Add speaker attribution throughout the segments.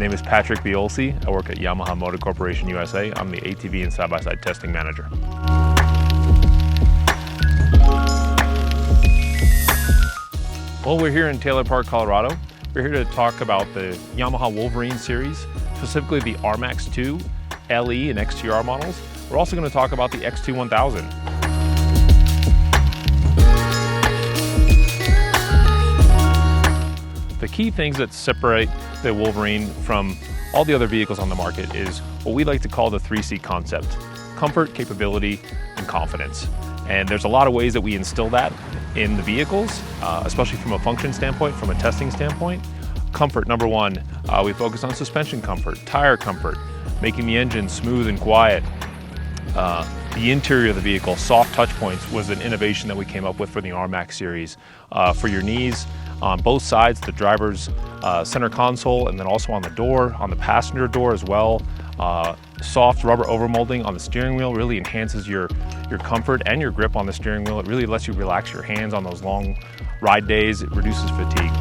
Speaker 1: name is Patrick Biolsi. I work at Yamaha Motor Corporation USA. I'm the ATV and side-by-side testing manager. Well, we're here in Taylor Park, Colorado. We're here to talk about the Yamaha Wolverine series, specifically the RMAX2, LE, and XTR models. We're also going to talk about the X2 1000. The key things that separate the Wolverine from all the other vehicles on the market is what we like to call the 3C concept: comfort, capability, and confidence. And there's a lot of ways that we instill that in the vehicles, especially from a function standpoint, from a testing standpoint. Comfort, number one, we focus on suspension comfort, tire comfort, making the engine smooth and quiet. The interior of the vehicle, soft touch points, was an innovation that we came up with for the RMAX series. For your knees, on both sides, the driver's center console, and then also on the door, on the passenger door as well. Soft rubber overmolding on the steering wheel really enhances your comfort and your grip on the steering wheel. It really lets you relax your hands on those long ride days. It reduces fatigue.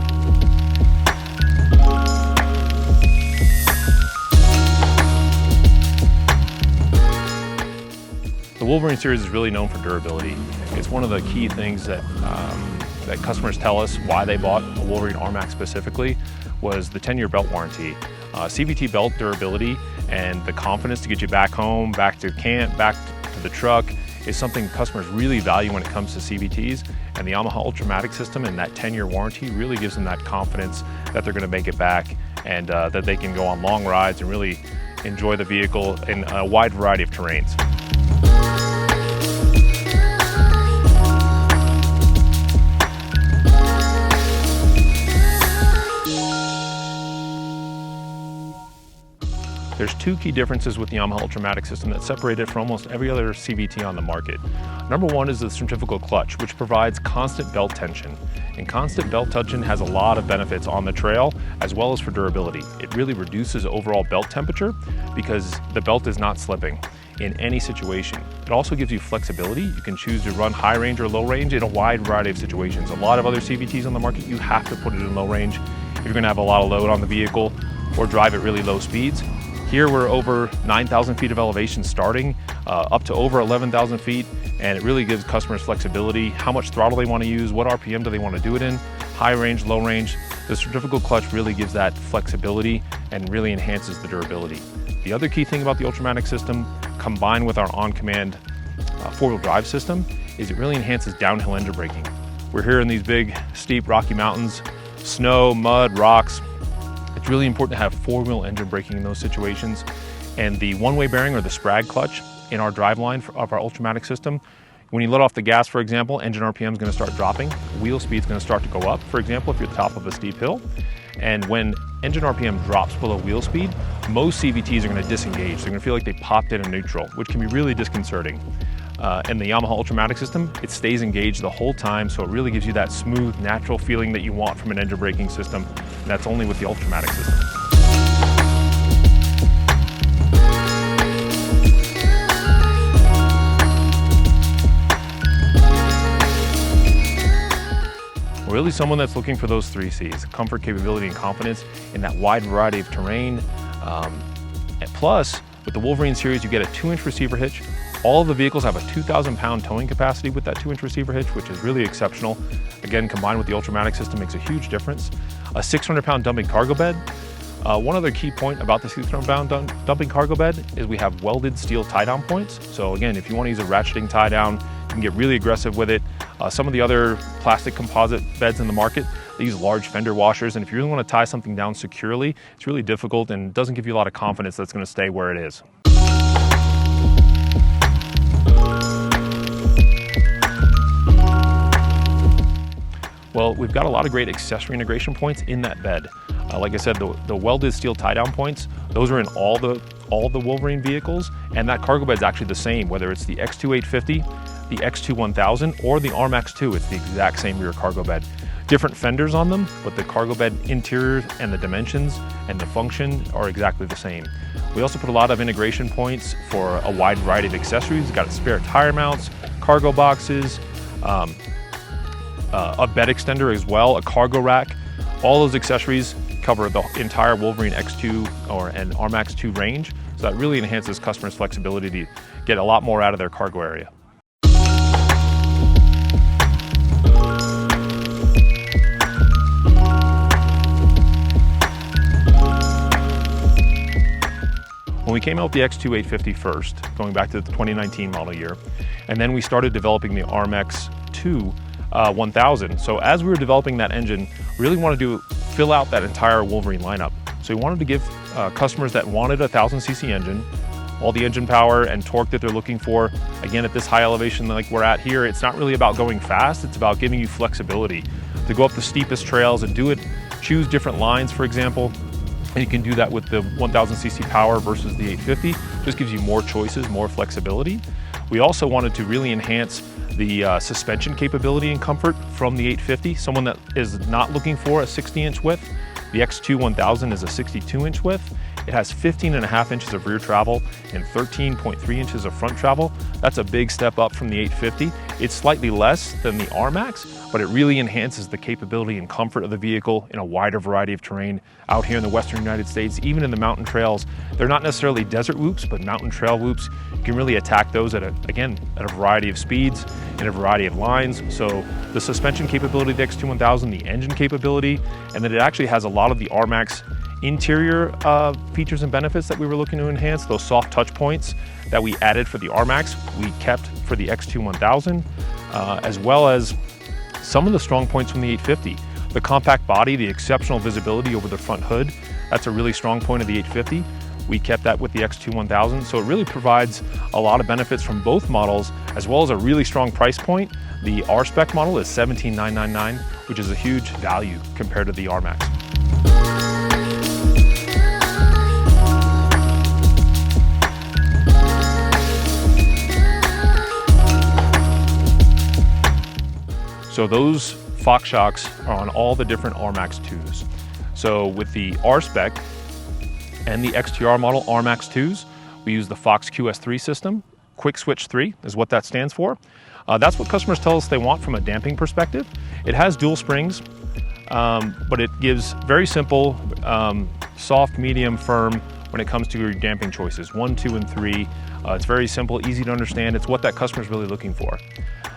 Speaker 1: The Wolverine series is really known for durability. It's one of the key things that that customers tell us why they bought a Wolverine RMAX specifically was the 10-year belt warranty. CVT belt durability and the confidence to get you back home, back to camp, back to the truck is something customers really value when it comes to CVTs. And the Yamaha Ultramatic system and that 10-year warranty really gives them that confidence that they're going to make it back and that they can go on long rides and really enjoy the vehicle in a wide variety of terrains. There's two key differences with the Yamaha Ultramatic system that separate it from almost every other CVT on the market. Number one is the centrifugal clutch, which provides constant belt tension. And constant belt tension has a lot of benefits on the trail as well as for durability. It really reduces overall belt temperature because the belt is not slipping in any situation. It also gives you flexibility. You can choose to run high range or low range in a wide variety of situations. A lot of other CVTs on the market, you have to put it in low range if you're going to have a lot of load on the vehicle or drive at really low speeds. Here we're over 9,000 feet of elevation starting, up to over 11,000 feet, and it really gives customers flexibility, how much throttle they want to use, what RPM do they want to do it in, high range, low range. The centrifugal clutch really gives that flexibility and really enhances the durability. The other key thing about the Ultramatic system, combined with our on-command four-wheel drive system, is it really enhances downhill engine braking. We're here in these big, steep, rocky mountains, snow, mud, rocks. It's really important to have four-wheel engine braking in those situations. And the one-way bearing or the Sprag clutch in our driveline of our Ultramatic system, when you let off the gas, for example, engine RPM is going to start dropping. Wheel speed is going to start to go up, for example, if you're at the top of a steep hill. And when engine RPM drops below wheel speed, most CVTs are going to disengage. They're going to feel like they popped in a neutral, which can be really disconcerting. And the Yamaha Ultramatic system, it stays engaged the whole time, so it really gives you that smooth, natural feeling that you want from an engine braking system, and that's only with the Ultramatic system. Really someone that's looking for those three C's: comfort, capability, and confidence in that wide variety of terrain. And plus, with the Wolverine series, you get a 2-inch receiver hitch. All of the vehicles have a 2,000-pound towing capacity with that 2-inch receiver hitch, which is really exceptional. Again, combined with the Ultramatic system makes a huge difference. A 600-pound dumping cargo bed. One other key point about the 600-pound dumping cargo bed is we have welded steel tie-down points. So again, if you want to use a ratcheting tie-down, you can get really aggressive with it. Some of the other plastic composite beds in the market, they use large fender washers, and if you really want to tie something down securely, it's really difficult and doesn't give you a lot of confidence that's going to stay where it is. Well, we've got a lot of great accessory integration points in that bed. Like I said, the welded steel tie-down points, those are in all the Wolverine vehicles, and that cargo bed's actually the same, whether it's the X2 850, the X2 1000, or the RMAX2, it's the exact same rear cargo bed. Different fenders on them, but the cargo bed interior and the dimensions and the function are exactly the same. We also put a lot of integration points for a wide variety of accessories. We've got spare tire mounts, cargo boxes, a bed extender as well, a cargo rack. All those accessories cover the entire Wolverine X2 and RMAX2 range. So that really enhances customers' flexibility to get a lot more out of their cargo area. When we came out with the X2 850 first, going back to the 2019 model year, and then we started developing the RMX2 1000. So as we were developing that engine, we really wanted to fill out that entire Wolverine lineup. So we wanted to give customers that wanted a 1000cc engine, all the engine power and torque that they're looking for. Again, at this high elevation like we're at here, it's not really about going fast, it's about giving you flexibility to go up the steepest trails and do it, choose different lines, for example. And you can do that with the 1000cc power versus the 850. Just gives you more choices, more flexibility. We also wanted to really enhance the suspension capability and comfort from the 850. Someone that is not looking for a 60-inch width, the X2 1000 is a 62-inch width. It has 15.5 inches of rear travel and 13.3 inches of front travel. That's a big step up from the 850. It's slightly less than the RMAX, but it really enhances the capability and comfort of the vehicle in a wider variety of terrain out here in the Western United States, even in the mountain trails. They're not necessarily desert whoops, but mountain trail whoops. You can really attack those at a variety of speeds and a variety of lines. So the suspension capability of the X2 1000, the engine capability, and then it actually has a lot of the RMAX interior features and benefits that we were looking to enhance. Those soft touch points that we added for the RMAX, we kept for the X2 1000, as well as some of the strong points from the 850. The compact body, the exceptional visibility over the front hood, that's a really strong point of the 850. We kept that with the X2 1000, so it really provides a lot of benefits from both models, as well as a really strong price point. The R-Spec model is $17,999, which is a huge value compared to the RMAX. So those Fox shocks are on all the different RMAX2s. So with the R-Spec and the XTR model RMAX2s, we use the Fox QS3 system. Quick Switch 3 is what that stands for. That's what customers tell us they want from a damping perspective. It has dual springs, but it gives very simple, soft, medium, firm when it comes to your damping choices, 1, 2, and 3. It's very simple, easy to understand. It's what that customer's really looking for.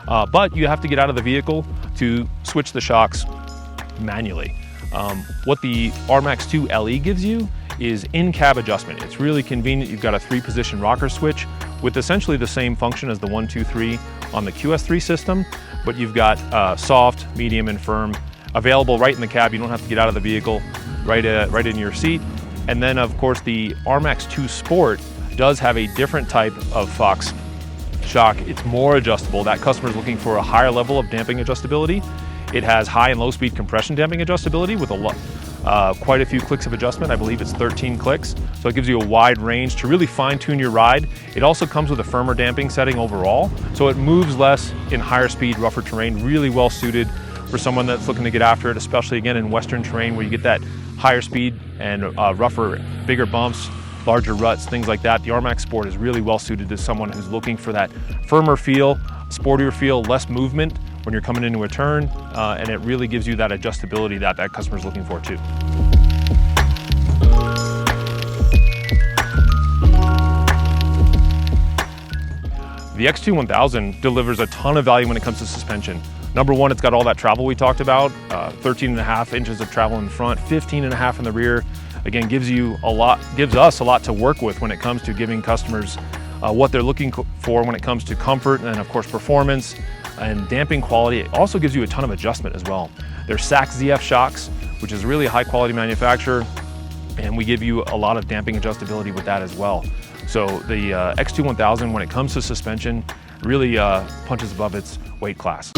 Speaker 1: But you have to get out of the vehicle to switch the shocks manually. What the RMAX2 LE gives you is in-cab adjustment. It's really convenient. You've got a 3-position rocker switch with essentially the same function as the 1, 2, 3 on the QS3 system, but you've got soft, medium, and firm available right in the cab. You don't have to get out of the vehicle, right in your seat. And then, of course, the RMAX2 Sport does have a different type of Fox shock. It's more adjustable. That customer is looking for a higher level of damping adjustability. It has high and low speed compression damping adjustability with quite a few clicks of adjustment. I believe it's 13 clicks. So it gives you a wide range to really fine tune your ride. It also comes with a firmer damping setting overall. So it moves less in higher speed, rougher terrain, really well suited for someone that's looking to get after it, especially again in Western terrain where you get that higher speed and rougher, bigger bumps, larger ruts, things like that. The RMAX Sport is really well suited to someone who's looking for that firmer feel, sportier feel, less movement when you're coming into a turn, and it really gives you that adjustability that customer's looking for too. The X2 1000 delivers a ton of value when it comes to suspension. Number one, it's got all that travel we talked about, 13.5 inches of travel in the front, 15.5 in the rear. Again, gives us a lot to work with when it comes to giving customers what they're looking for when it comes to comfort and of course performance and damping quality. It also gives you a ton of adjustment as well. They're SAC ZF shocks, which is really a high quality manufacturer, and we give you a lot of damping adjustability with that as well. So the X2 1000, when it comes to suspension, really punches above its weight class.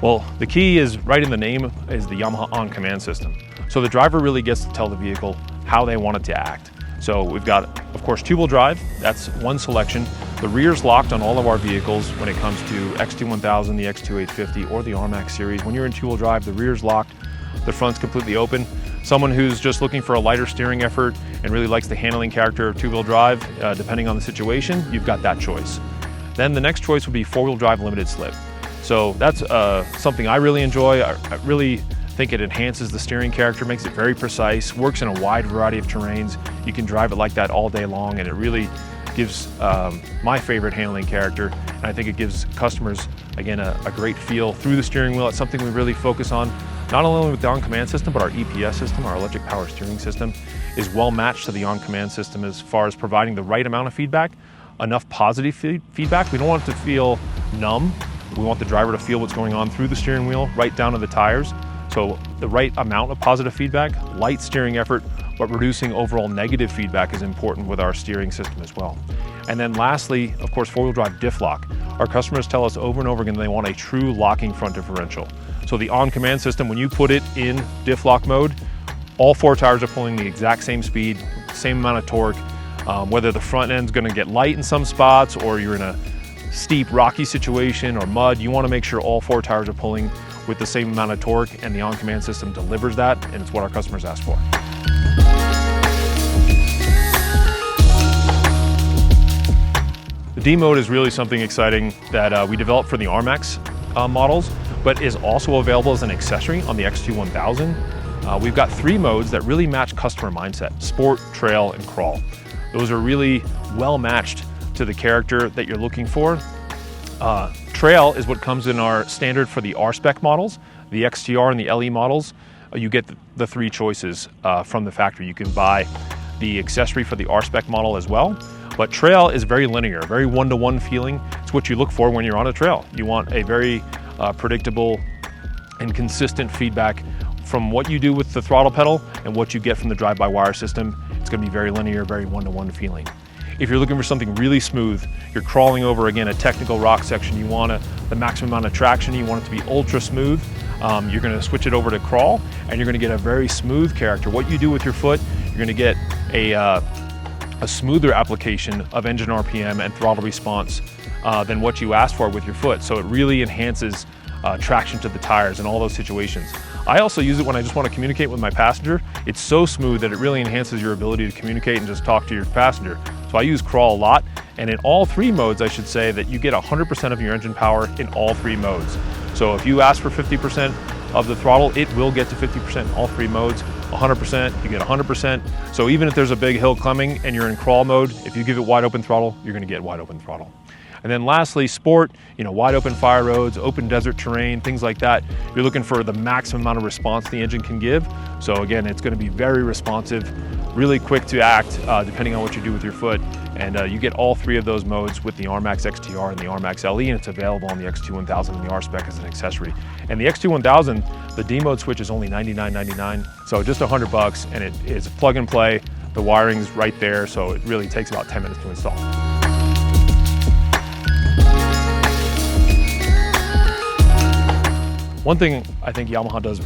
Speaker 1: Well, the key is right in the name is the Yamaha On Command system. So the driver really gets to tell the vehicle how they want it to act. So we've got, of course, two-wheel drive. That's one selection. The rear's locked on all of our vehicles when it comes to X2 1000, the X2 850, or the RMAX series. When you're in two-wheel drive, the rear's locked, the front's completely open. someone who's just looking for a lighter steering effort and really likes the handling character of two-wheel drive, depending on the situation, you've got that choice. Then the next choice would be four-wheel drive limited slip. So that's something I really enjoy. I really think it enhances the steering character, makes it very precise, works in a wide variety of terrains. You can drive it like that all day long, and it really gives my favorite handling character. And I think it gives customers, again, a great feel through the steering wheel. It's something we really focus on, not only with the on-command system, but our EPS system, our electric power steering system, is well matched to the on-command system as far as providing the right amount of feedback, enough positive feedback. We don't want it to feel numb. We want the driver to feel what's going on through the steering wheel, right down to the tires. So the right amount of positive feedback, light steering effort, but reducing overall negative feedback is important with our steering system as well. And then lastly, of course, four-wheel drive diff lock. Our customers tell us over and over again they want a true locking front differential. So the on-command system, when you put it in diff lock mode, all four tires are pulling the exact same speed, same amount of torque. Whether the front end's gonna get light in some spots or you're in a steep, rocky situation or mud, you wanna make sure all four tires are pulling with the same amount of torque, and the on-command system delivers that, and it's what our customers ask for. The D mode is really something exciting that we developed for the RMAX models, but is also available as an accessory on the X2 1000. We've got three modes that really match customer mindset: sport, trail, and crawl. Those are really well matched to the character that you're looking for. Trail is what comes in our standard for the R-Spec models. The XTR and the LE models, you get the three choices from the factory. You can buy the accessory for the R-Spec model as well, but trail is very linear, very one-to-one feeling. It's what you look for when you're on a trail. You want a very predictable and consistent feedback from what you do with the throttle pedal and what you get from the drive-by-wire system. It's gonna be very linear, very one-to-one feeling. If you're looking for something really smooth, you're crawling over, again, a technical rock section, you want the maximum amount of traction, you want it to be ultra smooth, you're gonna switch it over to crawl, and you're gonna get a very smooth character. What you do with your foot, you're gonna get a smoother application of engine RPM and throttle response than what you asked for with your foot. So it really enhances traction to the tires in all those situations. I also use it when I just want to communicate with my passenger. It's so smooth that it really enhances your ability to communicate and just talk to your passenger. So I use crawl a lot, and in all three modes, I should say that you get 100% of your engine power in all three modes. So if you ask for 50% of the throttle, it will get to 50% in all three modes. 100%, you get 100%. So even if there's a big hill coming and you're in crawl mode, if you give it wide open throttle, you're gonna get wide open throttle. And then lastly, sport, wide open fire roads, open desert terrain, things like that. You're looking for the maximum amount of response the engine can give. So again, it's gonna be very responsive, really quick to act, depending on what you do with your foot. And you get all three of those modes with the RMAX XTR and the RMAX LE, and it's available on the X2 1000 and the R-Spec as an accessory. And the X2 1000, the D mode switch is only $99.99, so just $100, and it is plug and play. The wiring's right there, so it really takes about 10 minutes to install. One thing I think Yamaha does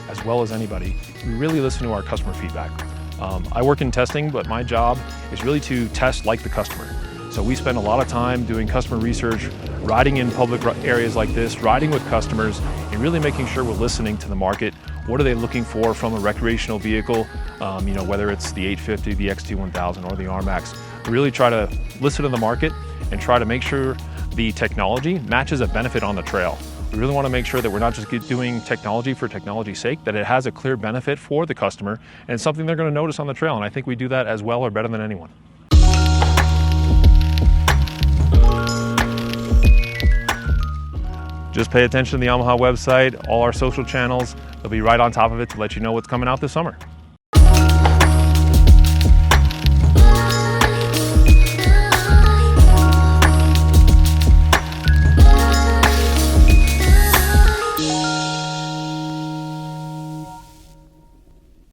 Speaker 1: as well as anybody, we really listen to our customer feedback. I work in testing, but my job is really to test like the customer. So we spend a lot of time doing customer research, riding in public areas like this, riding with customers, and really making sure we're listening to the market. What are they looking for from a recreational vehicle? Whether it's the 850, the X2 1000, or the RMAX. We really try to listen to the market and try to make sure the technology matches a benefit on the trail. We really want to make sure that we're not just doing technology for technology's sake, that it has a clear benefit for the customer, and it's something they're going to notice on the trail, and I think we do that as well or better than anyone. Just pay attention to the Yamaha website, all our social channels. They'll be right on top of it to let you know what's coming out this summer.